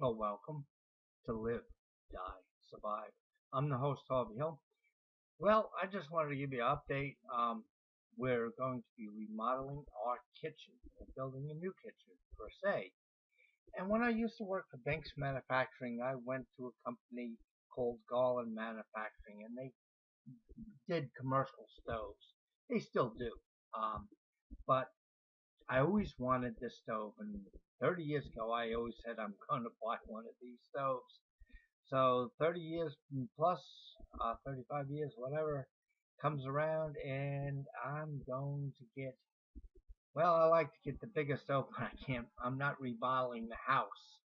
Well, welcome to Live, Die, Survive. I'm the host, Harvey Hill. Well, I just wanted to give you an update. We're going to be remodeling our kitchen. We're building a new kitchen, per se. And when I used to work for Banks Manufacturing, I went to a company called Garland Manufacturing, and they did commercial stoves. They still do. But I always wanted this stove, and 30 years ago, I always said I'm going to buy one of these stoves. So 30 years plus, 35 years, whatever, comes around, and I'm going to get, well, I like to get the bigger stove, but I'm not remodeling the house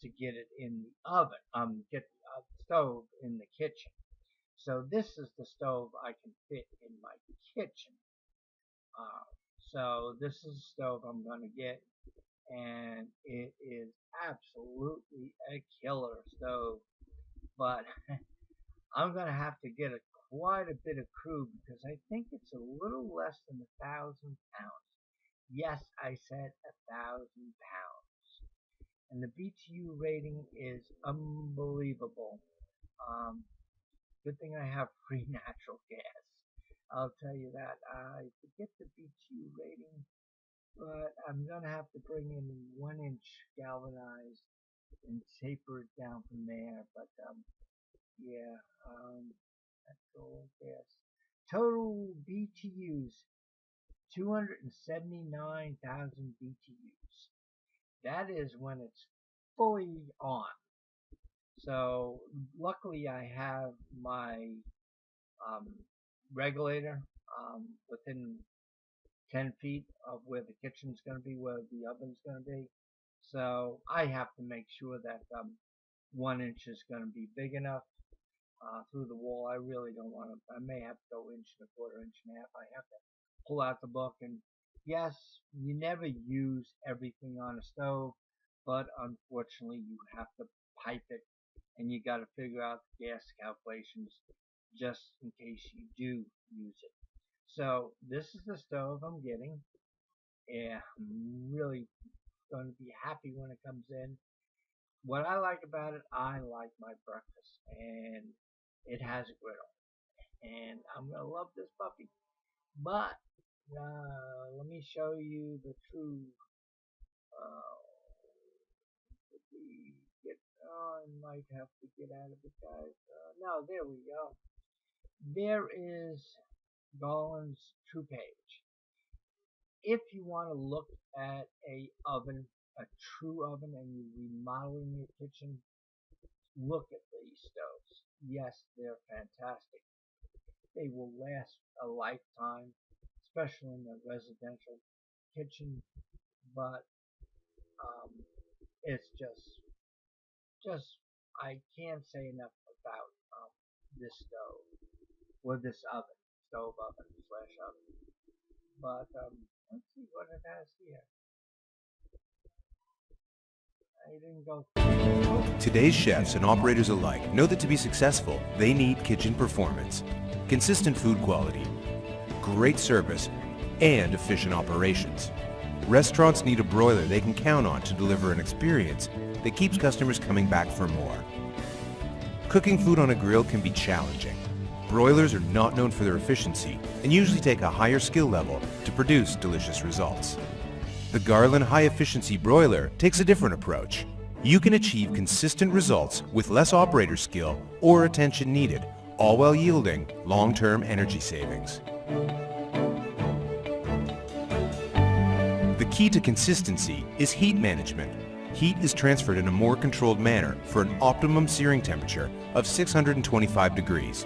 to get it in the oven, get the stove in the kitchen. So this is the stove I can fit in my kitchen. So this is the stove I'm going to get, and it is absolutely a killer stove. But I'm going to have to get quite a bit of crew because I think it's a little less than 1,000 pounds. Yes, I said 1,000 pounds. And the BTU rating is unbelievable. Good thing I have free natural gas. I'll tell you that. I forget the BTU rating, but I'm going to have to bring in 1-inch galvanized and taper it down from there. But yeah, natural gas. Total BTUs, 279,000 BTUs. That is when it's fully on. So luckily I have my regulator within 10 feet of where the kitchen's going to be, where the oven's going to be. So I have to make sure that 1 inch is going to be big enough through the wall. I really don't want to. I may have to go 1 1/4, 1.5 inches. I have to pull out the book. And yes, you never use everything on a stove, but unfortunately you have to pipe it, and you got to figure out the gas calculations just in case you do use it. So this is the stove I'm getting. Yeah, I'm really going to be happy when it comes in. What I like about it, I like my breakfast, and it has a griddle, and I'm going to love this puppy. But let me show you the true I might have to get out of it, guys. No, there we go. There is Garland's true page. If you want to look at a true oven, and you're remodeling your kitchen, look at these stoves. Yes, they're fantastic. They will last a lifetime, especially in a residential kitchen. But it's just I can't say enough about this stove, or this oven, stove oven / oven. But let's see what it has here. I didn't go. Today's chefs and operators alike know that to be successful, they need kitchen performance, consistent food quality, great service, and efficient operations. Restaurants need a broiler they can count on to deliver an experience that keeps customers coming back for more. Cooking food on a grill can be challenging. Broilers are not known for their efficiency and usually take a higher skill level to produce delicious results. The Garland high-efficiency broiler takes a different approach. You can achieve consistent results with less operator skill or attention needed, all while yielding long-term energy savings. The key to consistency is heat management. Heat is transferred in a more controlled manner for an optimum searing temperature of 625 degrees.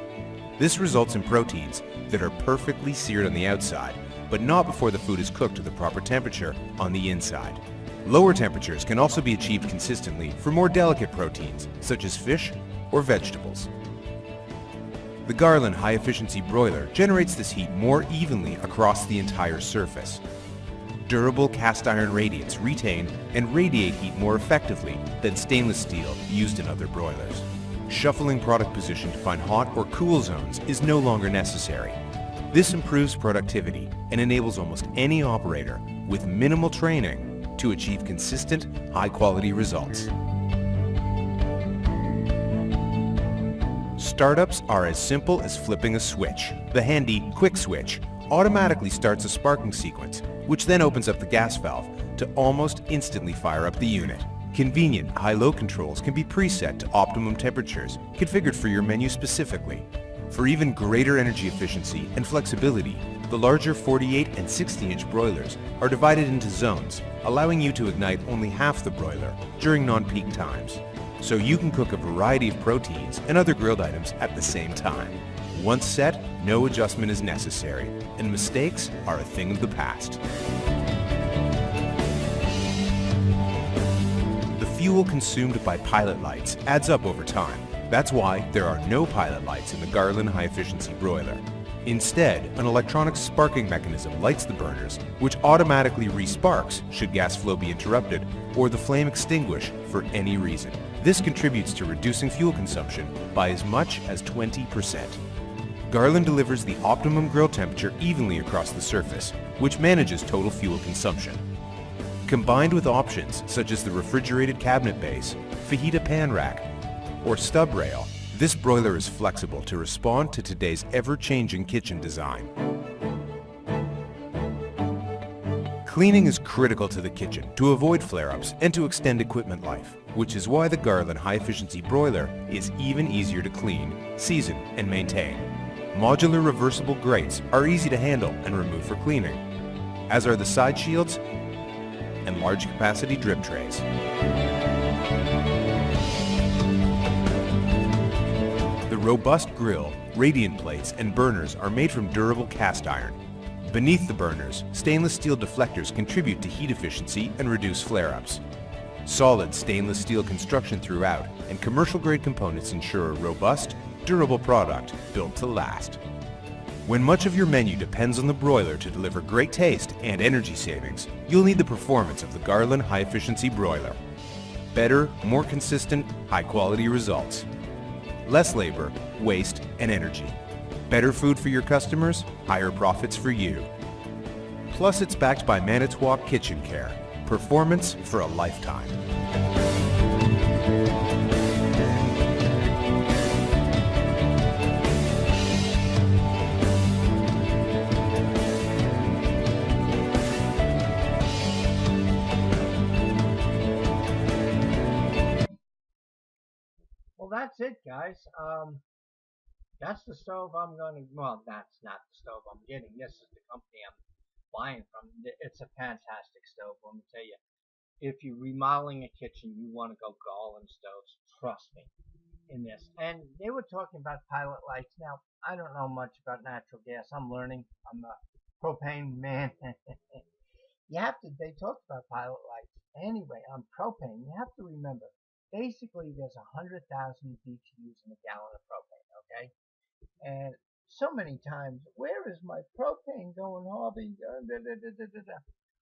This results in proteins that are perfectly seared on the outside, but not before the food is cooked to the proper temperature on the inside. Lower temperatures can also be achieved consistently for more delicate proteins, such as fish or vegetables. The Garland high-efficiency broiler generates this heat more evenly across the entire surface. Durable cast iron radiants retain and radiate heat more effectively than stainless steel used in other broilers. Shuffling product position to find hot or cool zones is no longer necessary. This improves productivity and enables almost any operator with minimal training to achieve consistent, high-quality results. Startups are as simple as flipping a switch. The handy quick switch automatically starts a sparking sequence, which then opens up the gas valve to almost instantly fire up the unit. Convenient high-low controls can be preset to optimum temperatures, configured for your menu specifically. For even greater energy efficiency and flexibility, the larger 48 and 60-inch broilers are divided into zones, allowing you to ignite only half the broiler during non-peak times. So you can cook a variety of proteins and other grilled items at the same time. Once set, no adjustment is necessary, and mistakes are a thing of the past. The fuel consumed by pilot lights adds up over time. That's why there are no pilot lights in the Garland high-efficiency broiler. Instead, an electronic sparking mechanism lights the burners, which automatically re-sparks should gas flow be interrupted or the flame extinguish for any reason. This contributes to reducing fuel consumption by as much as 20%. Garland delivers the optimum grill temperature evenly across the surface, which manages total fuel consumption. Combined with options such as the refrigerated cabinet base, fajita pan rack, or stub rail, this broiler is flexible to respond to today's ever-changing kitchen design. Cleaning is critical to the kitchen to avoid flare-ups and to extend equipment life, which is why the Garland high-efficiency broiler is even easier to clean, season, and maintain. Modular reversible grates are easy to handle and remove for cleaning, as are the side shields and large capacity drip trays. The robust grill, radiant plates, and burners are made from durable cast iron. Beneath the burners, stainless steel deflectors contribute to heat efficiency and reduce flare-ups. Solid stainless steel construction throughout and commercial-grade components ensure a robust, durable product built to last. When much of your menu depends on the broiler to deliver great taste and energy savings, you'll need the performance of the Garland high-efficiency broiler. Better, more consistent, high-quality results. Less labor, waste, and energy. Better food for your customers, higher profits for you. Plus, it's backed by Manitowoc KitchenCare. Performance for a lifetime. Well, that's it, guys. That's the stove I'm going to, well, that's not the stove I'm getting. This is the company I'm buying from. It's a fantastic stove, let me tell you. If you're remodeling a kitchen, you want to go Garland stoves. Trust me in this. And they were talking about pilot lights. Now, I don't know much about natural gas. I'm learning. I'm a propane man. They talked about pilot lights. Anyway, on propane, you have to remember, basically there's 100,000 BTUs in a gallon of propane, okay? And so many times, where is my propane going, Harvey?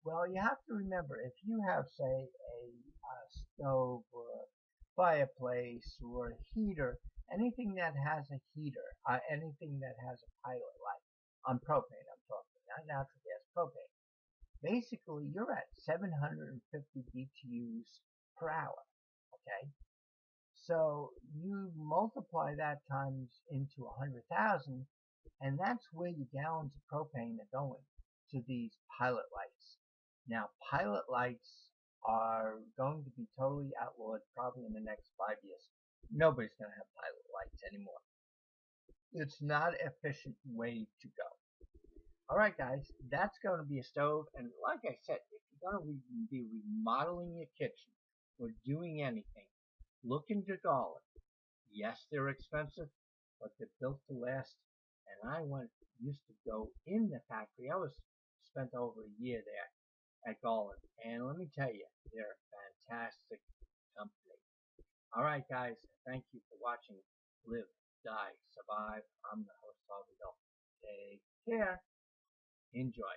Well, you have to remember, if you have, say, a stove or a fireplace or a heater, anything that has a heater, anything that has a pilot light, on propane I'm talking, not natural gas, propane, basically you're at 750 BTUs per hour, okay? So you multiply that times into 100,000, and that's where your gallons of propane are going, to these pilot lights. Now, pilot lights are going to be totally outlawed probably in the next 5 years. Nobody's going to have pilot lights anymore. It's not an efficient way to go. Alright guys, that's going to be a stove, and like I said, if you're going to be remodeling your kitchen or doing anything, look into Garland. Yes, they're expensive, but they're built to last. And I used to go in the factory. I spent over a year there at Garland, and let me tell you, they're a fantastic company. All right, guys, thank you for watching Live, Die, Survive. I'm the host, Harvey Hill. Take care. Enjoy.